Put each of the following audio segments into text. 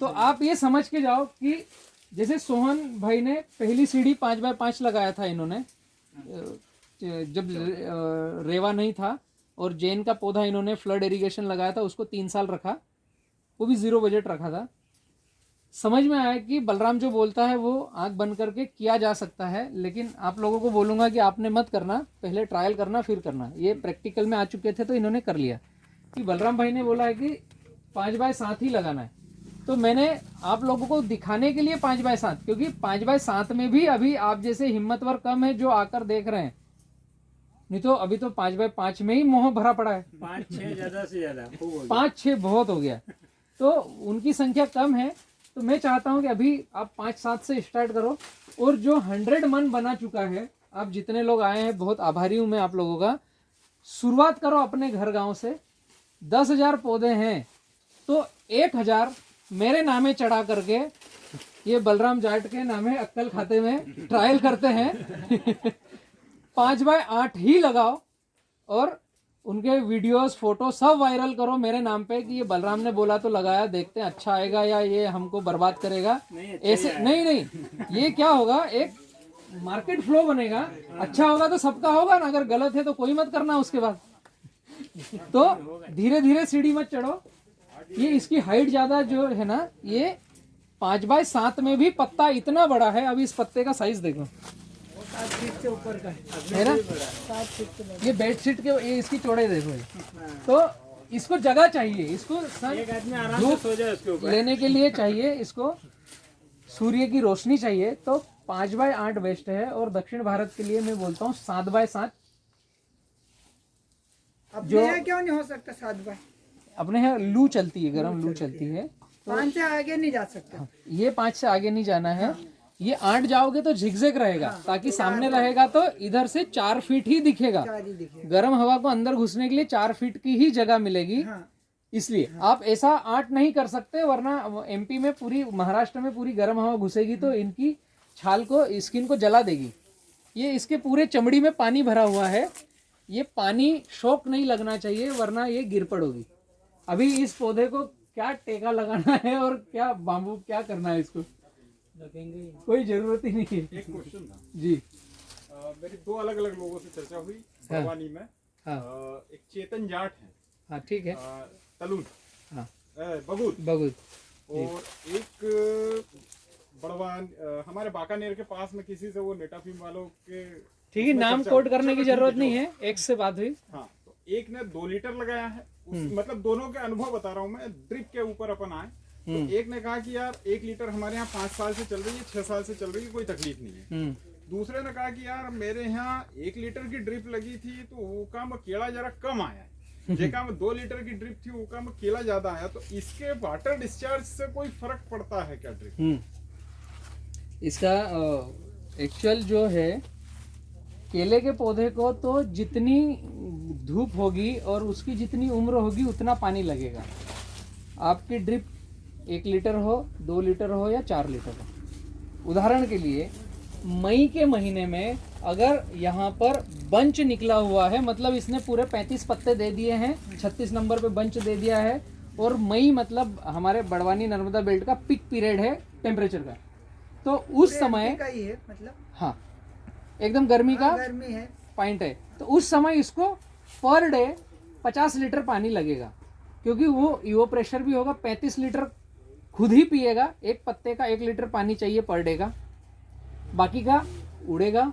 तो आप ये समझ के जाओ कि जैसे सोहन भाई ने पहली सीढ़ी 5x5 लगाया था इन्होंने, जब रेवा नहीं था, और जैन का पौधा इन्होंने फ्लड इरिगेशन लगाया था, उसको 3 साल रखा, वो भी 0 बजट रखा था। समझ में आया कि बलराम जो बोलता है वो आंख बंद करके किया जा सकता है, लेकिन आप लोगों को बोलूँगा कि आपने मत करना, पहले ट्रायल करना फिर करना। ये प्रैक्टिकल में आ चुके थे तो इन्होंने कर लिया कि बलराम भाई ने बोला है कि 5x7 ही लगाना है, तो मैंने आप लोगों को दिखाने के लिए 5x7, क्योंकि 5x7 में भी अभी आप जैसे हिम्मतवर कम है जो आकर देख रहे हैं, नहीं तो अभी तो 5x5 में ही मोह भरा पड़ा है। 5-6 ज्यादा से ज्यादा 5-6 बहुत हो गया, तो उनकी संख्या कम है। तो मैं चाहता हूं कि अभी आप 5-7 से स्टार्ट करो, और जो 100 मन बना चुका है, आप जितने लोग आए हैं बहुत आभारी हूं मैं आप लोगों का। शुरुआत करो अपने घर गांव से, 10,000 पौधे हैं तो 1,000 मेरे नामे चढ़ा करके, ये बलराम जाट के नामे अक्कल खाते में ट्रायल करते हैं 5x8 ही लगाओ, और उनके वीडियोस फोटो सब वायरल करो मेरे नाम पे कि ये बलराम ने बोला तो लगाया, देखते हैं अच्छा आएगा या ये हमको बर्बाद करेगा। ऐसे नहीं, ये क्या होगा, एक मार्केट फ्लो बनेगा, अच्छा होगा तो सबका होगा ना, अगर गलत है तो कोई मत करना उसके बाद। तो धीरे धीरे सीढ़ी मत चढ़ो। ये इसकी हाइट ज्यादा जो है ना, ये 5x7 में भी पत्ता इतना बड़ा है, अभी इस पत्ते का साइज देखो, 7 फीट से ऊपर का है ना, 7 फीट से ये बेडशीट के ये इसकी चौड़ाई देखो ये। तो इसको जगह चाहिए, इसको एक आदमी आराम से सो जाए उसके ऊपर लेने के लिए चाहिए, इसको सूर्य की रोशनी चाहिए। तो 5x8 बेस्ट है, और दक्षिण भारत के लिए मैं बोलता हूँ 7x7। अपने यहाँ क्यों नहीं हो सकता 7x? अपने यहाँ लू चलती है, गर्म लू चलती है, 5 से आगे नहीं जा सकते। ये 5 से आगे नहीं जाना है। ये 8 जाओगे तो झिकझिक रहेगा, ताकि सामने रहेगा तो इधर से 4 फीट ही दिखेगा। 4 ही दिखे। गर्म हवा को अंदर घुसने के लिए 4 फीट की ही जगह मिलेगी। हाँ। इसलिए आप ऐसा 8 नहीं कर सकते, वरना एमपी में पूरी, महाराष्ट्र में पूरी गर्म हवा घुसेगी तो इनकी छाल को, स्किन को जला देगी। ये इसके पूरे चमड़ी में पानी भरा हुआ है, ये पानी शॉक नहीं लगना चाहिए, वरना ये गिर पड़ोगी। अभी इस पौधे को क्या टेका लगाना है और क्या बाम्बू क्या करना है, इसको लगेंगे कोई जरूरत ही नहीं है। एक क्वेश्चन था जी। मेरी 2 अलग अलग लोगों से चर्चा हुई बड़वानी में। हाँ। एक चेतन जाट है, हाँ ठीक है। तलुन, हाँ बगुत, बगुत, और एक बड़वान हमारे बाकानेर के पास में किसी से वो नेटाफिम वालों के, ठीक है, नाम कोट करने की जरूरत नहीं है, एक से बात हुई। हाँ, तो एक ने 2 लीटर लगाया है, मतलब दोनों के अनुभव बता रहा हूँ मैं, ड्रिप के ऊपर अपन आए। तो एक ने कहा कि यार 1 लीटर हमारे यहाँ 5 साल से चल रही है, 6 साल से चल रही है, कोई तकलीफ नहीं है। दूसरे ने कहा कि यार मेरे यहाँ 1 लीटर की ड्रिप लगी थी तो वो काम केला जरा कम आया है, जे काम 2 लीटर की ड्रिप थी वो काम केला ज्यादा आया, तो इसके वाटर डिस्चार्ज से कोई फर्क पड़ता है क्या ड्रिप? इसका एक्चुअल जो है, केले के पौधे को तो जितनी धूप होगी और उसकी जितनी उम्र होगी उतना पानी लगेगा। आपकी ड्रिप 1 लीटर हो, 2 लीटर हो या 4 लीटर हो। उदाहरण के लिए मई के महीने में अगर यहाँ पर बंच निकला हुआ है, मतलब इसने पूरे 35 पत्ते दे दिए हैं, 36 नंबर पे बंच दे दिया है, और मई मतलब हमारे बड़वानी नर्मदा बेल्ट का पीक पीरियड है टेम्परेचर का, तो उस समय का ही है, मतलब हाँ एकदम गर्मी का गर्मी है। पॉइंट है, तो उस समय इसको पर डे 50 लीटर पानी लगेगा, क्योंकि वो ईओ प्रेशर भी होगा। 35 लीटर खुद ही पिएगा, एक पत्ते का 1 लीटर पानी चाहिए पर डे का, बाकी का उड़ेगा,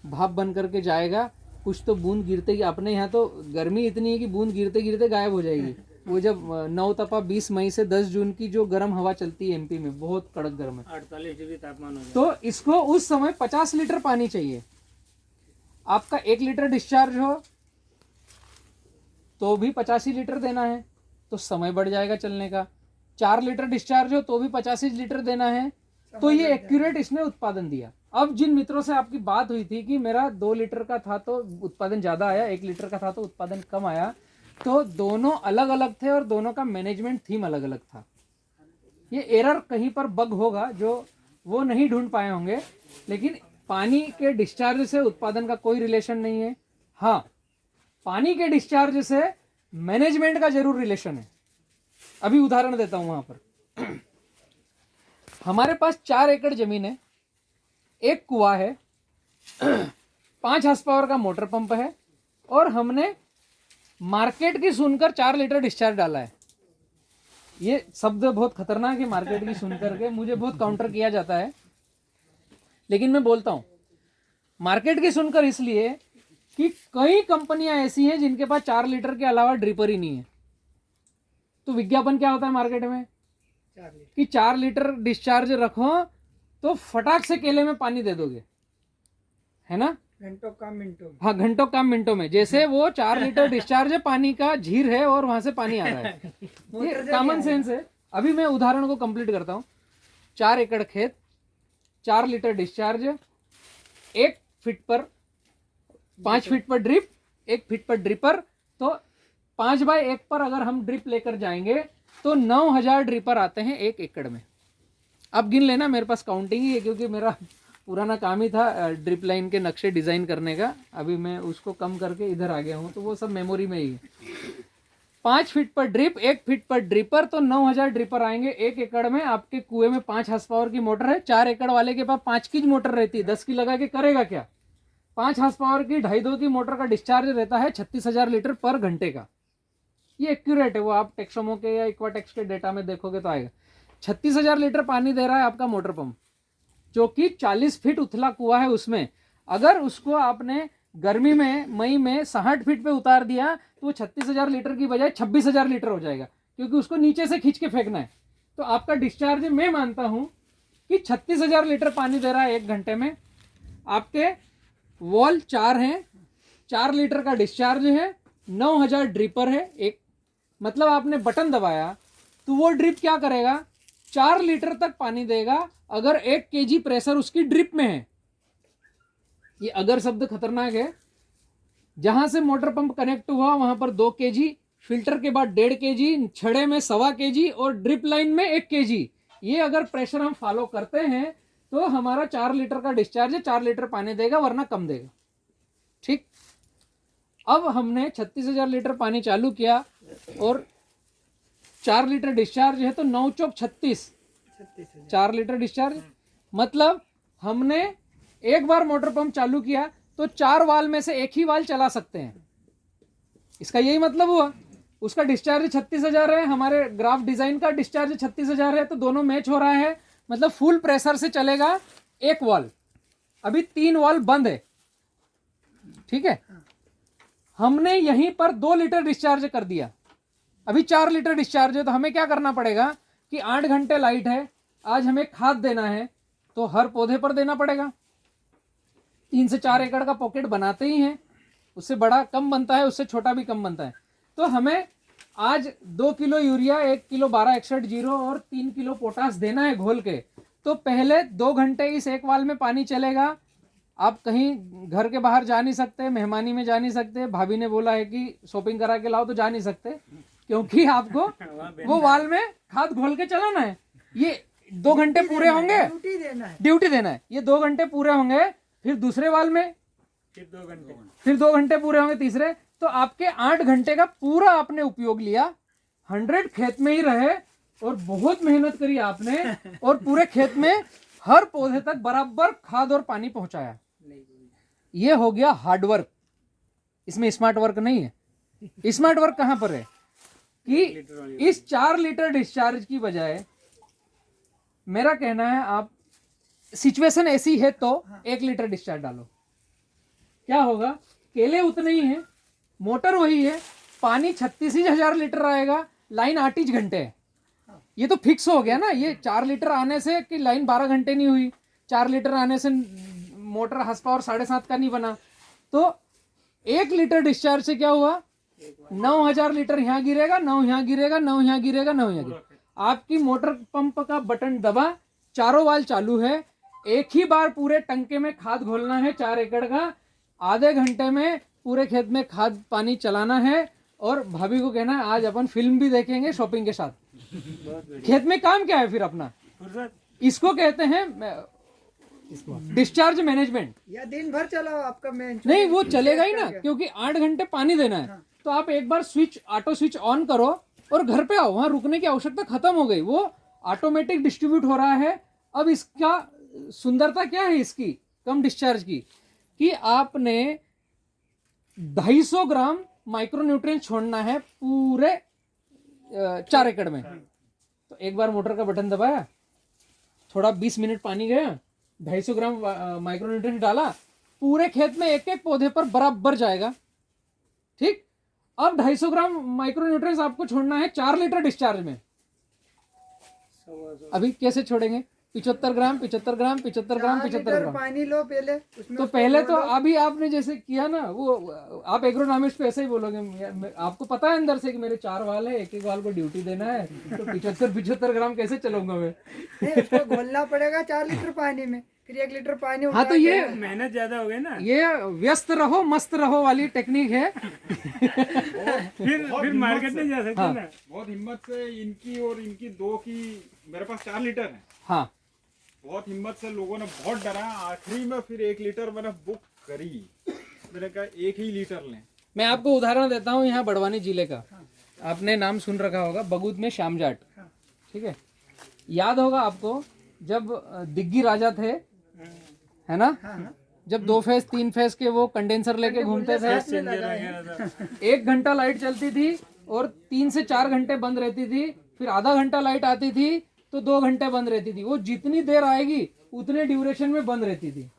भाप बन करके जाएगा। कुछ तो बूंद गिरते ही, अपने यहाँ तो गर्मी इतनी है कि बूंद गिरते गिरते गायब हो जाएगी। वो जब 9 तपा 20 मई से 10 जून की जो गर्म हवा चलती है एमपी में, बहुत कड़क गर्म है, 48 डिग्री तापमान हो जाए, तो इसको उस समय 50 लीटर पानी चाहिए। आपका 1 लीटर डिस्चार्ज हो तो भी 85 लीटर देना है, तो समय बढ़ जाएगा चलने का। 4 लीटर डिस्चार्ज हो तो भी 85 लीटर देना है, तो ये एक्यूरेट इसने उत्पादन दिया। अब जिन मित्रों से आपकी बात हुई थी कि मेरा 2 लीटर का था तो उत्पादन ज्यादा आया, 1 लीटर का था तो उत्पादन कम आया, तो दोनों अलग अलग थे और दोनों का मैनेजमेंट थीम अलग अलग था। ये एरर कहीं पर बग होगा जो वो नहीं ढूंढ पाए होंगे, लेकिन पानी के डिस्चार्ज से उत्पादन का कोई रिलेशन नहीं है। हाँ, पानी के डिस्चार्ज से मैनेजमेंट का जरूर रिलेशन है। अभी उदाहरण देता हूं वहां पर हमारे पास 4 एकड़ जमीन है, एक कुआं है, 5 हॉर्स पावर का मोटर पंप है और हमने मार्केट की सुनकर 4 लीटर डिस्चार्ज डाला है। ये शब्द बहुत खतरनाक है, मार्केट की सुनकर के मुझे बहुत काउंटर किया जाता है, लेकिन मैं बोलता हूँ मार्केट की सुनकर इसलिए कि कई कंपनियां ऐसी हैं जिनके पास 4 लीटर के अलावा ड्रिपर ही नहीं है। तो विज्ञापन क्या होता है मार्केट में कि 4 लीटर डिस्चार्ज रखो तो फटाक से केले में पानी दे दोगे, है ना? घंटों कम मिनटों में। हाँ, घंटों कम मिनटों में। जैसे वो 4 लीटर डिस्चार्ज है, पानी का झीर है और वहां से पानी आ रहा है। ये कॉमन सेंस है। अभी मैं उदाहरण को कंप्लीट करता हूँ। 4 एकड़ खेत, 4 लीटर डिस्चार्ज, 1 फीट पर 5 फीट पर ड्रिप, 1 फीट पर ड्रिपर, तो 5 बाय 1 पर अगर हम ड्रिप लेकर जाएंगे तो 9000 ड्रिपर आते हैं 1 एकड़ में। अब गिन लेना, मेरे पास काउंटिंग ही है क्योंकि मेरा पुराना काम ही था ड्रिप लाइन के नक्शे डिज़ाइन करने का। अभी मैं उसको कम करके इधर आ गया हूँ, तो वो सब मेमोरी में ही है। 5 फीट पर ड्रिप, 1 फीट पर ड्रिपर, तो 9000 ड्रिपर आएंगे 1 एकड़ में। आपके कुएं में 5 हॉर्स पावर की मोटर है, 4 एकड़ वाले के पास 5 की मोटर रहती है, 10 की लगा के करेगा क्या? 5 हॉर्स पावर की 2.5 की मोटर का डिस्चार्ज रहता है 36,000 लीटर पर घंटे का। ये एक्यूरेट है, वो आप टेक्सोमो के या इक्वाटेक्स के डेटा में देखोगे तो आएगा। 36,000 लीटर पानी दे रहा है आपका मोटर पंप, जो कि 40 फीट उथला कुआं है। उसमें अगर उसको आपने गर्मी में मई में 60 फीट पे उतार दिया तो वो 36,000 लीटर की बजाय 26,000 लीटर हो जाएगा, क्योंकि उसको नीचे से खींच के फेंकना है। तो आपका डिस्चार्ज मैं मानता हूं कि 36,000 लीटर पानी दे रहा है 1 घंटे में। आपके वॉल 4 हैं, 4 लीटर का डिस्चार्ज है, 9000 ड्रिपर है एक, मतलब आपने बटन दबाया तो वो ड्रिप क्या करेगा? 4 लीटर तक पानी देगा अगर 1 kg प्रेशर उसकी ड्रिप में है। ये अगर शब्द खतरनाक है। जहां से मोटर पंप कनेक्ट हुआ वहां पर 2 kg, फिल्टर के बाद 1.5 kg, छड़े में 1.25 kg और ड्रिप लाइन में 1 kg। ये अगर प्रेशर हम फॉलो करते हैं तो हमारा 4 लीटर का डिस्चार्ज है, 4 लीटर पानी देगा, वरना कम देगा। ठीक, अब हमने 36,000 लीटर पानी चालू किया और 4 लीटर डिस्चार्ज है, तो 9 चौक 36, 4 लीटर डिस्चार्ज। मतलब हमने एक बार मोटर पंप चालू किया तो 4 वाल में से एक ही वाल चला सकते हैं। इसका यही मतलब हुआ। उसका डिस्चार्ज 36,000 है, हमारे ग्राफ डिजाइन का डिस्चार्ज 36,000 है, तो दोनों मैच हो रहा है। मतलब फुल प्रेशर से चलेगा एक वाल। अभी 3 वाल बंद है, ठीक है। हमने यहीं पर 2 लीटर डिस्चार्ज कर दिया, अभी 4 लीटर डिस्चार्ज है। तो हमें क्या करना पड़ेगा कि 8 घंटे लाइट है, आज हमें खाद देना है तो हर पौधे पर देना पड़ेगा। 3 से 4 एकड़ का पॉकेट बनाते ही हैं, उससे बड़ा कम बनता है, उससे छोटा भी कम बनता है। तो हमें आज 2 किलो यूरिया, 1 किलो 1261 और 3 किलो पोटास देना है घोल के। तो पहले 2 घंटे इस एक वाल में पानी चलेगा। आप कहीं घर के बाहर जा नहीं सकते, मेहमानी में जा नहीं सकते, भाभी ने बोला है कि शॉपिंग करा के लाओ, तो जा नहीं सकते क्योंकि आपको वो वाल में खाद घोल के चलाना है। ये 2 घंटे पूरे होंगे, ड्यूटी देना है। ये 2 घंटे पूरे होंगे, फिर दूसरे वाल में फिर 2 घंटे पूरे होंगे तीसरे। तो आपके 8 घंटे का पूरा आपने उपयोग लिया। 100 खेत में ही रहे और बहुत मेहनत करी आपने, और पूरे खेत में हर पौधे तक बराबर खाद और पानी पहुंचाया। ये हो गया हार्ड वर्क, इसमें स्मार्ट वर्क नहीं है। स्मार्ट वर्क कहां पर है कि इस 4 लीटर डिस्चार्ज की बजाय, मेरा कहना है आप सिचुएशन ऐसी है तो 1 लीटर डिस्चार्ज डालो। क्या होगा? केले उतने ही हैं, मोटर वही है, पानी 36,000 लीटर आएगा, लाइन 8 घंटे है। ये तो फिक्स हो गया ना। ये 4 लीटर आने से कि लाइन 12 घंटे नहीं हुई, 4 लीटर आने से मोटर हॉर्स पावर 7.5 का नहीं बना। तो 1 लीटर डिस्चार्ज से क्या हुआ? 9000 लीटर यहाँ गिरेगा, 9 यहाँ गिरेगा, 9 यहाँ गिरेगा, 9 यहाँ गिरेगा। आपकी मोटर पंप का बटन दबा, चारों वाल चालू है, एक ही बार पूरे टंके में खाद घोलना है 4 एकड़ का, आधे घंटे में पूरे खेत में खाद पानी चलाना है, और भाभी को कहना है आज अपन फिल्म भी देखेंगे शॉपिंग के साथ। खेत में काम क्या है फिर अपना? इसको कहते हैं डिस्चार्ज मैनेजमेंट। या दिन भर चलाओ आपका मेन नहीं, वो चलेगा ही ना, क्योंकि 8 घंटे पानी देना है। तो आप एक बार स्विच, ऑटो स्विच ऑन करो और घर पे आओ, वहां रुकने की आवश्यकता खत्म हो गई। वो ऑटोमेटिक डिस्ट्रीब्यूट हो रहा है, अब इसका सुंदरता क्या है इसकी कम डिस्चार्ज की, कि आपने 250 ग्राम माइक्रोन्यूट्रिएंट छोड़ना है पूरे 4 एकड़ में। तो एक बार मोटर का बटन दबाया, थोड़ा 20 मिनट पानी गया, 250 ग्राम माइक्रोन्यूट्रिएंट डाला, पूरे खेत में एक एक पौधे पर बराबर जाएगा। ठीक, अब 250 ग्राम माइक्रोन्यूट्रिएंट्स आपको छोड़ना है 4 लीटर डिस्चार्ज में। अभी कैसे छोड़ेंगे? 75 ग्राम 75 ग्राम 75 ग्राम 75 ग्राम पानी लो पहले उसमें। तो पहले तो अभी आपने जैसे किया ना, वो आप एग्रोनॉमिस्ट पे ऐसे ही बोलोगे, आपको पता है अंदर से कि मेरे 4 वाल है, एक एक वाल को ड्यूटी देना है, तो 75 ग्राम कैसे चलाऊंगा मैं? नहीं, उसको घोलना पड़ेगा 4 लीटर पानी में, फिर 1 लीटर पानी हाँ, तो ये मेहनत ज्यादा हो गई ना, ये व्यस्त रहो मस्त रहो वाली टेक्निक है। फिर मार्केट नहीं जा सकते ना। बहुत हिम्मत से इनकी और इनकी 2 की, मेरे पास 4 लीटर है। हाँ, बहुत हिम्मत से लोगों ने बहुत डरा, आखिरी में फिर 1 लीटर मैंने बुक करी। मैंने कहा 1 ही लीटर लें। मैं आपको उदाहरण देता हूँ यहाँ बड़वानी जिले का, आपने नाम सुन रखा होगा, बगूत में श्याम जाट। ठीक है, याद होगा आपको जब दिग्गी राजा थे, है ना, जब 2 फेज 3 फेज के वो कंडेंसर लेके घूमते थे, 1 घंटा लाइट चलती थी और 3 से 4 घंटे बंद रहती थी, फिर आधा घंटा लाइट आती थी तो 2 घंटे बंद रहती थी। वो जितनी देर आएगी उतने ड्यूरेशन में बंद रहती थी,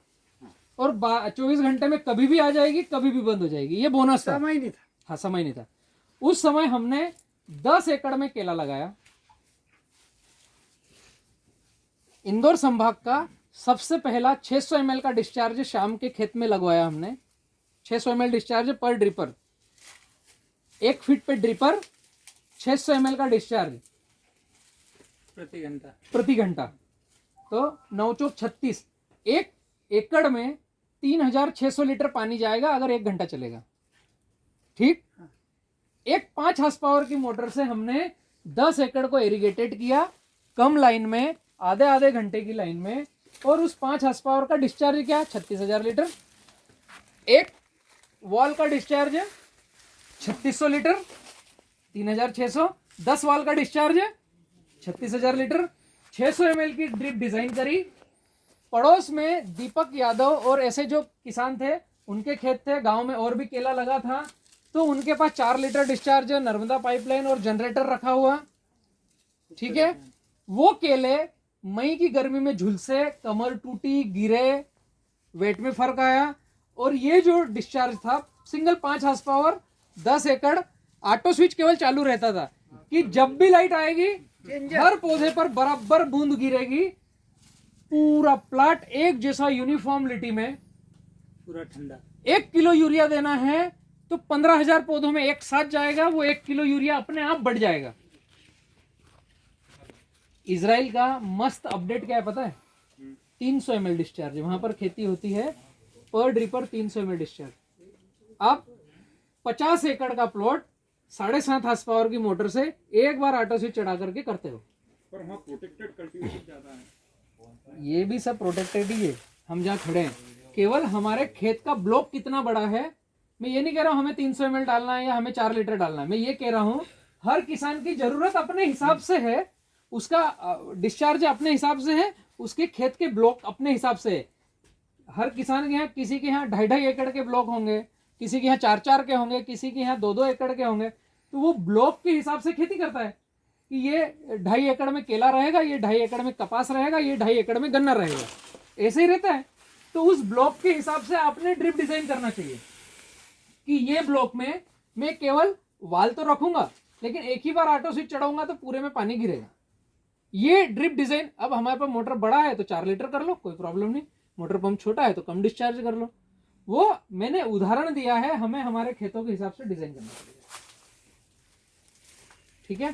और 24 घंटे में कभी भी आ जाएगी कभी भी बंद हो जाएगी। ये बोनस था, समय नहीं था। हाँ, समय नहीं था। उस समय हमने 10 एकड़ में केला लगाया। इंदौर संभाग का सबसे पहला 600 ml का डिस्चार्ज शाम के खेत में लगवाया हमने। 600 ml डिस्चार्ज पर ड्रिपर, 1 फीट पे ड्रिपर, 600 ml का डिस्चार्ज प्रति घंटा। तो 9 चौक 36, 1 एकड़ में 3600 लीटर पानी जाएगा अगर 1 घंटा चलेगा। ठीक, एक 5 हार्स पावर की मोटर से हमने 10 एकड़ को इरिगेटेड किया, कम लाइन में, आधे घंटे की लाइन में, और उस 5 हार्स पावर का डिस्चार्ज क्या? 36,000 लीटर। एक वॉल का डिस्चार्ज 3600 लीटर, 3600। 10 वॉल का डिस्चार्ज 36,000 लीटर। 600 ml की ड्रिप डिजाइन करी। पड़ोस में दीपक यादव और ऐसे जो किसान थे, उनके खेत थे, गांव में और भी केला लगा था, तो उनके पास 4 लीटर डिस्चार्ज, नर्मदा पाइपलाइन और जनरेटर रखा हुआ। ठीक है, वो केले मई की गर्मी में झुलसे, कमर टूटी, गिरे, वेट में फर्क आया। और ये जो डिस्चार्ज था सिंगल 5 हार्स पावर, 10 एकड़, ऑटो स्विच केवल चालू रहता था कि जब भी लाइट आएगी हर पौधे पर बराबर बूंद गिरेगी, पूरा प्लाट एक जैसा यूनिफॉर्मलिटी में, पूरा ठंडा। 1 किलो यूरिया देना है तो 15,000 पौधों में एक साथ जाएगा, वो 1 किलो यूरिया अपने आप बढ़ जाएगा। इजराइल का मस्त अपडेट क्या है पता है? 300 ml डिस्चार्ज, वहां पर खेती होती है पर ड्रिपर 300 ml डिस्चार्ज। आप 50 एकड़ का प्लॉट 7.5 हार्स पावर की मोटर से एक बार ऑटो स्विच चढ़ा करके करते हो। पर वहाँ प्रोटेक्टेड कल्टीवेशन ज्यादा है। ये भी सब प्रोटेक्टेड ही है, हम जहाँ खड़े हैं। केवल हमारे खेत का ब्लॉक कितना बड़ा है, मैं ये नहीं कह रहा हूं हमें 300 ml डालना है या हमें 4 लीटर डालना है। मैं ये कह रहा हूं हर किसान की जरूरत अपने हिसाब से है, उसका डिस्चार्ज अपने हिसाब से है, उसके खेत के ब्लॉक अपने हिसाब से है। हर किसान के यहाँ, किसी के यहाँ 2.5 एकड़ के ब्लॉक होंगे, किसी के यहाँ 4 के होंगे, किसी के यहाँ 2 एकड़ के होंगे। तो वो ब्लॉक के हिसाब से खेती करता है कि ये 2.5 एकड़ में केला रहेगा, ये 2.5 एकड़ में कपास रहेगा, ये 2.5 एकड़ में गन्ना रहेगा, ऐसे ही रहता है। तो उस ब्लॉक के हिसाब से आपने ड्रिप डिजाइन करना चाहिए कि ये ब्लॉक में मैं केवल वाल तो रखूंगा, लेकिन एक ही बार ऑटो स्विच चढ़ाऊंगा तो पूरे में पानी गिरेगा। ये ड्रिप डिजाइन। अब हमारे पास मोटर बड़ा है तो 4 लीटर कर लो, कोई प्रॉब्लम नहीं। मोटर पंप छोटा है तो कम डिस्चार्ज कर लो। वो मैंने उदाहरण दिया है, हमें हमारे खेतों के हिसाब से डिजाइन करना चाहिए। ठीक है,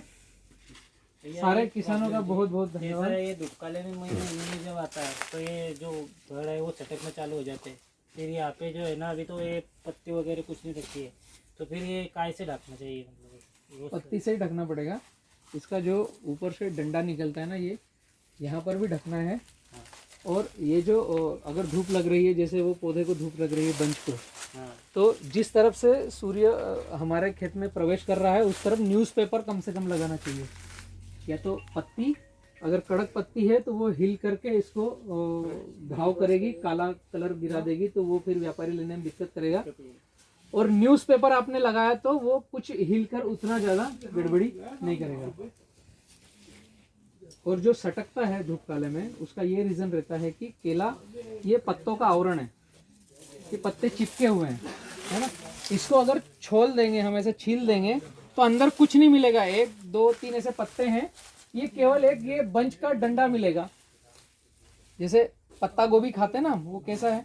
सारे किसानों का बहुत बहुत धन्यवाद। ये दुबकाले में महीने जब आता है तो ये जो घर है वो चटक में चालू हो जाते हैं। फिर यहाँ पे जो है ना, अभी तो ये पत्ती वगैरह कुछ नहीं रखी है, तो फिर ये काय से ढकना चाहिए? मतलब पत्ती से ही ढकना पड़ेगा। इसका जो ऊपर से डंडा निकलता है ना, ये यहाँ पर भी ढकना है। और ये जो अगर धूप लग रही है, जैसे वो पौधे को धूप लग रही है बंच को, तो जिस तरफ से सूर्य हमारे खेत में प्रवेश कर रहा है उस तरफ न्यूज़पेपर कम से कम लगाना चाहिए, या तो पत्ती अगर कड़क पत्ती है तो वो हिल करके इसको घाव करेगी, काला कलर गिरा देगी, तो वो फिर व्यापारी लेने में दिक्कत करेगा। और न्यूज़पेपर आपने लगाया तो वो कुछ हिल कर उतना ज़्यादा गड़बड़ी नहीं करेगा। और जो सटकता है धूप काले में, उसका ये रीज़न रहता है कि केला ये पत्तों का आवरण है, ये पत्ते चिपके हुए हैं, है ना। इसको अगर छोल देंगे, हम ऐसे छील देंगे तो अंदर कुछ नहीं मिलेगा। 1 2 3 ऐसे पत्ते हैं, ये केवल एक ये बंच का डंडा मिलेगा। जैसे पत्ता गोभी खाते ना, वो कैसा है,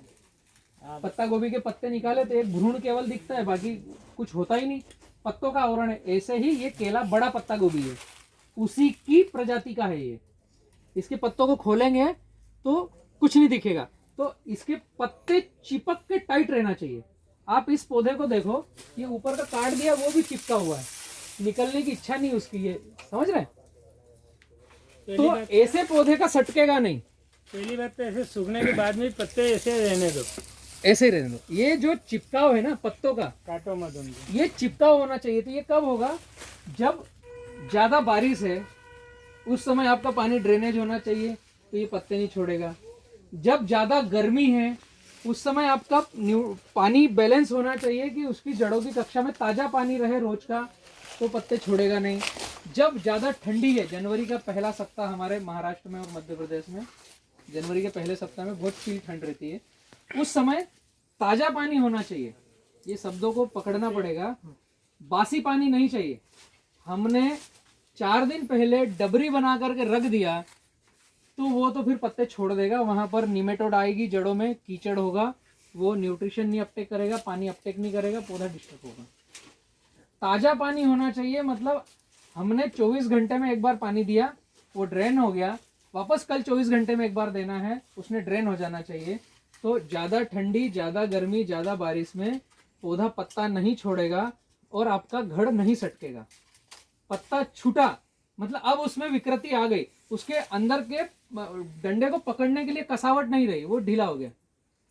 पत्ता गोभी के पत्ते निकाले तो एक भ्रूण केवल दिखता है, बाकी कुछ होता ही नहीं, पत्तों का आवरण है। ऐसे ही ये केला बड़ा पत्ता गोभी है, उसी की प्रजाति का है ये। इसके पत्तों को खोलेंगे तो कुछ नहीं दिखेगा, तो इसके पत्ते चिपक के टाइट रहना चाहिए। आप इस पौधे को देखो, ये ऊपर का काट दिया, वो भी चिपका हुआ है, निकलने की इच्छा नहीं उसकी, ये समझ रहे हैं। तो ऐसे पौधे का सटकेगा नहीं। पहली बात तो ऐसे सूखने के बाद में पत्ते ऐसे रहने दो, ऐसे ही रहने दो। ये जो चिपकाव है ना पत्तों का, काटो मत उनको, ये चिपकाव होना चाहिए। तो ये कब होगा, जब ज्यादा बारिश है उस समय आपका पानी ड्रेनेज होना चाहिए, तो ये पत्ते नहीं छोड़ेगा। जब ज्यादा गर्मी है उस समय आपका पानी बैलेंस होना चाहिए कि उसकी जड़ों की कक्षा में ताजा पानी रहे रोज का, तो पत्ते छोड़ेगा नहीं। जब ज्यादा ठंडी है, जनवरी का पहला सप्ताह हमारे महाराष्ट्र में और मध्य प्रदेश में, जनवरी के पहले सप्ताह में बहुत फील ठंड रहती है, उस समय ताजा पानी होना चाहिए। ये शब्दों को पकड़ना पड़ेगा, बासी पानी नहीं चाहिए। हमने 4 दिन पहले डबरी बना करके रख दिया तो वो तो फिर पत्ते छोड़ देगा, वहां पर निमेटोड आएगी, जड़ों में कीचड़ होगा, वो न्यूट्रिशन नहीं अपटेक करेगा, पानी अपटेक नहीं करेगा, पौधा डिस्टर्ब होगा। ताजा पानी होना चाहिए, मतलब हमने 24 घंटे में एक बार पानी दिया, वो ड्रेन हो गया, वापस कल 24 घंटे में एक बार देना है, उसने ड्रेन हो जाना चाहिए। तो ज़्यादा ठंडी, ज़्यादा गर्मी, ज़्यादा बारिश में पौधा पत्ता नहीं छोड़ेगा और आपका घड़ नहीं सटकेगा। पत्ता छूटा मतलब अब उसमें विकृति आ गई, उसके अंदर के डंडे को पकड़ने के लिए कसावट नहीं रही, वो ढीला हो गया।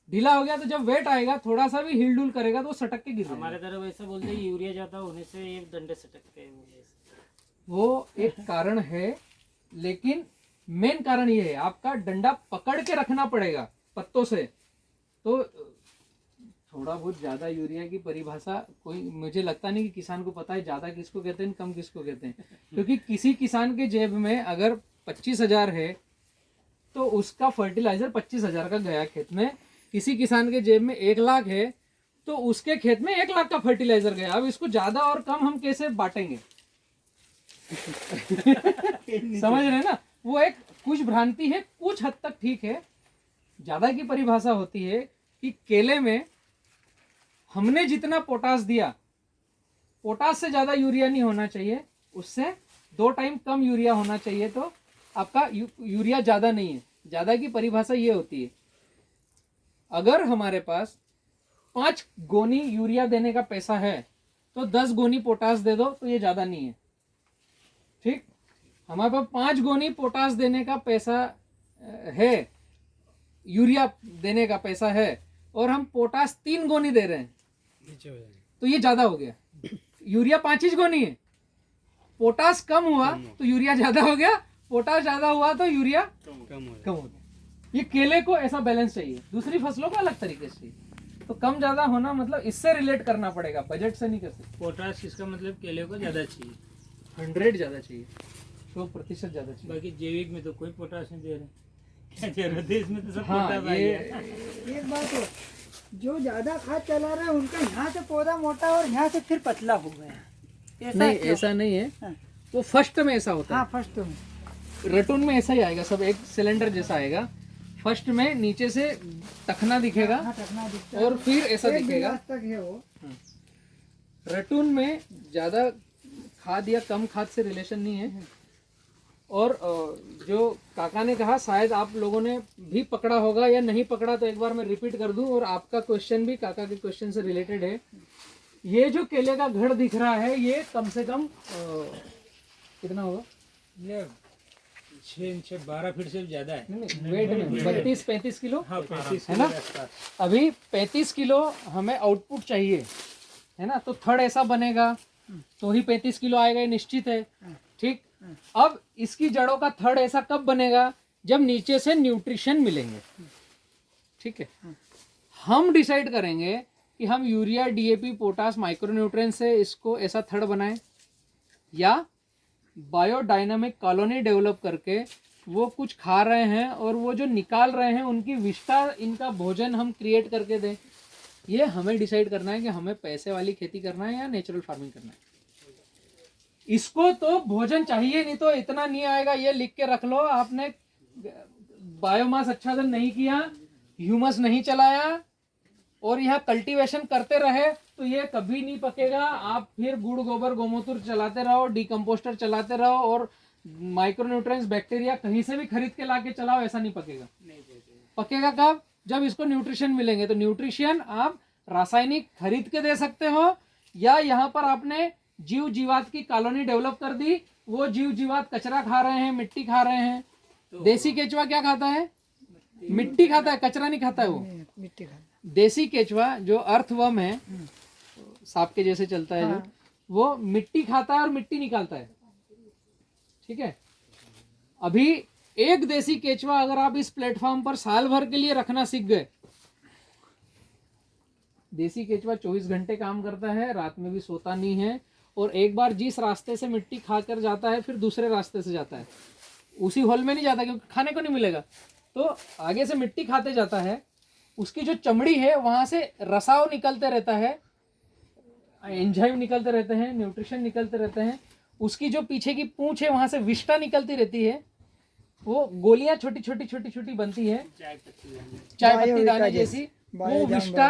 ढीला हो गया तो जब वेट आएगा, थोड़ा सा भी हिल डुल करेगा तो वो सटक के गिर जाएगा। हमारे तरफ ऐसा बोलते हैं यूरिया ज्यादा होने से ये डंडे सटकते हैं। वो एक कारण है, लेकिन मेन कारण ये है आपका डंडा पकड़ के रखना पड़ेगा पत्तों से। तो थोड़ा बहुत ज्यादा यूरिया की परिभाषा कोई, मुझे लगता नहीं कि किसान को पता है ज्यादा किसको कहते हैं, कम किसको कहते हैं। क्योंकि किसी किसान के जेब में अगर 25,000 है तो उसका फर्टिलाइजर 25,000 का गया खेत में। किसी किसान के जेब में 1 लाख है तो उसके खेत में 1 लाख का फर्टिलाइजर गया। अब इसको ज्यादा और कम हम कैसे बांटेंगे? समझ रहे हैं ना, वो एक कुछ भ्रांति है, कुछ हद तक ठीक है। ज्यादा की परिभाषा होती है कि केले में हमने जितना पोटास दिया, पोटास से ज्यादा यूरिया नहीं होना चाहिए, उससे 2 टाइम कम यूरिया होना चाहिए, तो आपका यूरिया ज्यादा नहीं है। ज्यादा की परिभाषा ये होती है, अगर हमारे पास 5 गोनी यूरिया देने का पैसा है तो 10 गोनी पोटास दे दो, तो ये ज्यादा नहीं है। ठीक, हमारे पास 5 गोनी पोटास देने का पैसा है, यूरिया देने का पैसा है, और हम पोटास 3 गोनी दे रहे हैं, तो ये ज्यादा हो गया। यूरिया 5 गोनी है, पोटास कम हुआ तो यूरिया ज्यादा हो गया, पोटास ज्यादा हुआ तो यूरिया कम हो गया। ये केले को ऐसा बैलेंस चाहिए, दूसरी फसलों को अलग तरीके से चाहिए। तो कम ज्यादा होना मतलब इससे रिलेट करना पड़ेगा, बजट से नहीं कर सकते। पोटास इसका मतलब केले को ज्यादा चाहिए, 100 ज्यादा चाहिए, 100% ज्यादा चाहिए। बाकी जैविक में तो कोई पोटास नहीं दे रहे, क्या जरूरत है इसमें? तो सब हाँ, पोटास आ ये गया। एक बात हो, जो ज्यादा खाद चला रहा है उनका यहाँ से पौधा मोटा और यहाँ से फिर पतला हो गया। नहीं, ऐसा नहीं है। हाँ। वो फर्स्ट में ऐसा होता है। हाँ, फर्स्ट में रटून में ऐसा ही आएगा, सब एक सिलेंडर जैसा आएगा। फर्स्ट में नीचे से टखना दिखेगा, हाँ, टखना दिखता और फिर ऐसा है, दिखेगा। गिलास तक है वो। रटून में ज्यादा खाद या कम खाद से रिलेशन नहीं है। और जो काका ने कहा, शायद आप लोगों ने भी पकड़ा होगा या नहीं पकड़ा, तो एक बार मैं रिपीट कर दूं, और आपका क्वेश्चन भी काका के क्वेश्चन से रिलेटेड है। ये जो केले का घड़ दिख रहा है, ये कम से कम कितना होगा? ये 6 12 फीट से ज्यादा है। नहीं, वेट में 32-35 किलो हाँ, 35 है ना? के आसपास। अभी 35 किलो हमें आउटपुट चाहिए, है ना? तो थड़ ऐसा बनेगा तो ही 35 किलो आएगा, ये निश्चित है। ठीक। अब इसकी जड़ों का थड़ ऐसा कब बनेगा, जब नीचे से न्यूट्रिशन मिलेंगे, ठीक है। हम डिसाइड करेंगे कि हम यूरिया, डीएपी, पोटास, माइक्रोन्यूट्रिएंट से इसको ऐसा थड़ बनाएं, या बायोडायनामिक कॉलोनी डेवलप करके वो कुछ खा रहे हैं और वो जो निकाल रहे हैं उनकी विष्ठा, इनका भोजन हम क्रिएट करके दें। ये हमें डिसाइड करना है कि हमें पैसे वाली खेती करना है या नेचुरल फार्मिंग करना है। इसको तो भोजन चाहिए, नहीं तो इतना नहीं आएगा। ये लिख के रख लो, आपने बायोमास अच्छा से नहीं किया, ह्यूमस नहीं चलाया और यह कल्टीवेशन करते रहे तो ये कभी नहीं पकेगा। आप फिर गुड़, गोबर, गोमूत्र चलाते रहो, डीकम्पोस्टर चलाते रहो और माइक्रोन्यूट्रिएंट्स, बैक्टीरिया कहीं से भी खरीद के लाके चलाओ, ऐसा नहीं पकेगा। पकेगा कब, जब इसको न्यूट्रिशन मिलेंगे। तो न्यूट्रिशन आप रासायनिक खरीद के दे सकते हो, या यहाँ पर आपने जीव जीवात की कॉलोनी डेवलप कर दी, वो जीव जीवात कचरा खा रहे हैं, मिट्टी खा रहे हैं। देसी केचुआ क्या खाता है, मिट्टी खाता है, कचरा नहीं खाता है। वो मिट्टी खा, देसी केचुआ जो अर्थवर्म है, सांप के जैसे चलता है जो, वो मिट्टी खाता है और मिट्टी निकालता है, ठीक है। अभी एक देसी केचुआ अगर आप इस प्लेटफॉर्म पर साल भर के लिए रखना सीख गए, देसी केचुआ 24 घंटे काम करता है, रात में भी सोता नहीं है, और एक बार जिस रास्ते से मिट्टी खाकर जाता है फिर दूसरे रास्ते से जाता है, उसी होल में नहीं जाता क्योंकि खाने को नहीं मिलेगा। तो आगे से मिट्टी खाते जाता है, उसकी जो चमड़ी है वहां से रसाव निकलते रहता है, एंजाइम निकलते रहते हैं, न्यूट्रिशन निकलते रहते हैं। उसकी जो पीछे की पूंछ है वहां से विष्ठा निकलती रहती है, वो गोलियां छोटी छोटी छोटी छोटी बनती है, चाय पत्ती दाने जैसी, वो विष्ठा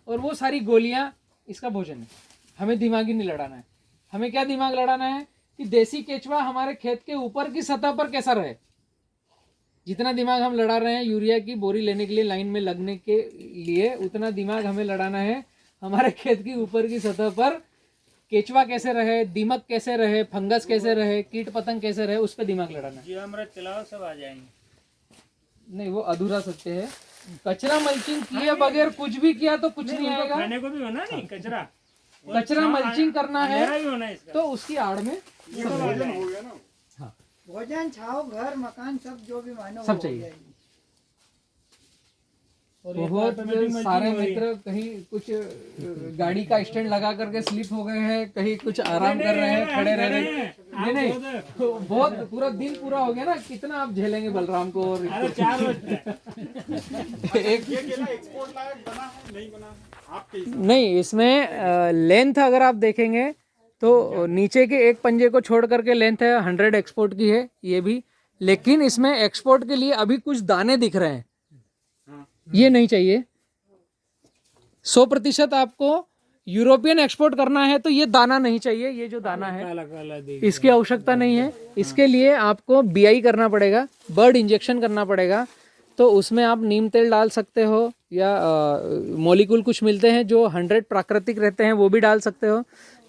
और वो सारी गोलियां इसका भोजन है। हमें दिमाग ही नहीं लड़ाना है। हमें क्या दिमाग लड़ाना है कि देसी केचुआ हमारे खेत के ऊपर की सतह पर कैसा रहे। जितना दिमाग हम लड़ा रहे हैं यूरिया की बोरी लेने के लिए लाइन में लगने के लिए, उतना दिमाग हमें लड़ाना है हमारे खेत की ऊपर की सतह पर केचुआ कैसे रहे, दीमक कैसे रहे, फंगस कैसे रहे, कीट पतंग कैसे रहे, उस पर दिमाग लड़ाना है। जीवामृत चलाओ सब आ जाएंगे। नहीं, वो अधूरा सत्य है। कचरा मल्चिंग किए बगैर कुछ भी किया तो कुछ नहीं आएगा। खाने को भी होना नहीं, कचरा कचरा मल्चिंग करना है भी होना इसका। तो उसकी आड़ में ये भोजन हो गया ना। हाँ, भोजन, छाव, घर, मकान, सब जो भी मानो सब वो चाहिए। हो जाएगी। और एक बहुत automatic mulching सारे हो रही है। मित्र कहीं कुछ गाड़ी का स्टैंड लगा करके स्लिप हो गए हैं, कहीं कुछ आराम कर रहे हैं, खड़े रह रहे हैं। नहीं नहीं, तो बहुत पूरा दिन पूरा हो गया ना, कितना आप झेलेंगे बलराम को। और अरे 4 बजते हैं। एक ये केला एक्सपोर्ट लायक बना है नहीं बना है आपके हिसाब नहीं, इसमें लेंथ अगर आप देखेंगे तो नीचे के एक पंजे को छोड़ करके लेंथ है 100 एक्सपोर्ट की है ये भी, लेकिन इसमें एक्सपोर्ट के लिए अभी कुछ दाने दिख रहे हैं, ये नहीं चाहिए। 100% आपको यूरोपियन एक्सपोर्ट करना है तो ये दाना नहीं चाहिए। ये जो दाना है काला काला देख। इसकी आवश्यकता नहीं है। इसके लिए आपको बीआई करना पड़ेगा, बर्ड इंजेक्शन करना पड़ेगा। तो उसमें आप नीम तेल डाल सकते हो, या मॉलिक्यूल कुछ मिलते हैं जो 100 प्राकृतिक रहते हैं, वो भी डाल सकते हो।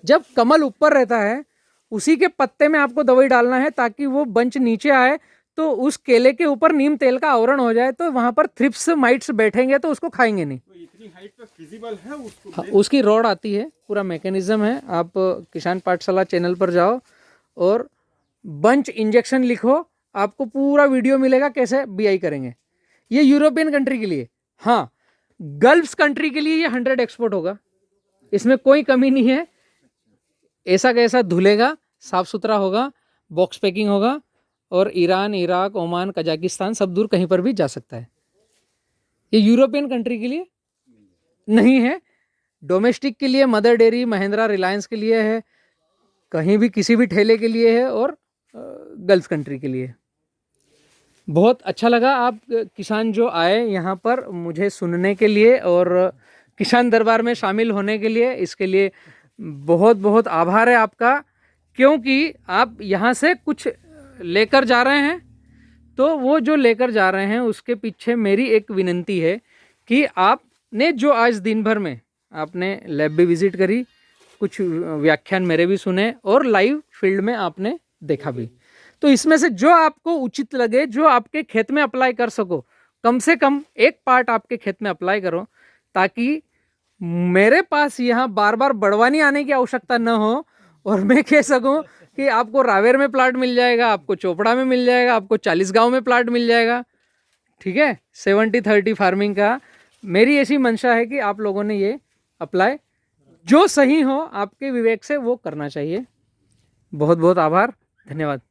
जब कमल ऊपर रहता है उसी के पत्ते में आपको दवाई डालना है ताकि वो बंच नीचे आए, तो उस केले के ऊपर नीम तेल का आवरण हो जाए, तो वहां पर थ्रिप्स माइट्स बैठेंगे तो उसको खाएंगे नहीं। तो इतनी हाइट पे फिजिबल है उसको। हाँ, उसकी रॉड आती है, पूरा मैकेनिज्म है। आप किसान पाठशाला चैनल पर जाओ और बंच इंजेक्शन लिखो, आपको पूरा वीडियो मिलेगा कैसे बीआई करेंगे। ये यूरोपियन कंट्री के लिए। हाँ, गल्फ कंट्री के लिए ये 100 एक्सपोर्ट होगा, इसमें कोई कमी नहीं है। ऐसा कैसा धुलेगा, साफ सुथरा होगा, बॉक्स पैकिंग होगा, और ईरान, इराक, ओमान, कजाकिस्तान सब दूर कहीं पर भी जा सकता है। ये यूरोपियन कंट्री के लिए नहीं है, डोमेस्टिक के लिए मदर डेयरी, महिंद्रा, रिलायंस के लिए है, कहीं भी किसी भी ठेले के लिए है, और गल्फ कंट्री के लिए। बहुत अच्छा लगा आप किसान जो आए यहाँ पर मुझे सुनने के लिए और किसान दरबार में शामिल होने के लिए, इसके लिए बहुत बहुत आभार है आपका। क्योंकि आप यहाँ से कुछ लेकर जा रहे हैं, तो वो जो लेकर जा रहे हैं उसके पीछे मेरी एक विनंती है कि आपने जो आज दिन भर में आपने लैब भी विजिट करी, कुछ व्याख्यान मेरे भी सुने, और लाइव फील्ड में आपने देखा भी, तो इसमें से जो आपको उचित लगे, जो आपके खेत में अप्लाई कर सको, कम से कम एक पार्ट आपके खेत में अप्लाई करो, ताकि मेरे पास यहाँ बार बार बड़वानी आने की आवश्यकता न हो और मैं कह सकूँ कि आपको रावेर में प्लाट मिल जाएगा, आपको चोपड़ा में मिल जाएगा, आपको 40 गांव में प्लाट मिल जाएगा। ठीक है, 70-30 फार्मिंग का मेरी ऐसी मंशा है कि आप लोगों ने ये अप्लाई जो सही हो आपके विवेक से वो करना चाहिए। बहुत बहुत आभार, धन्यवाद।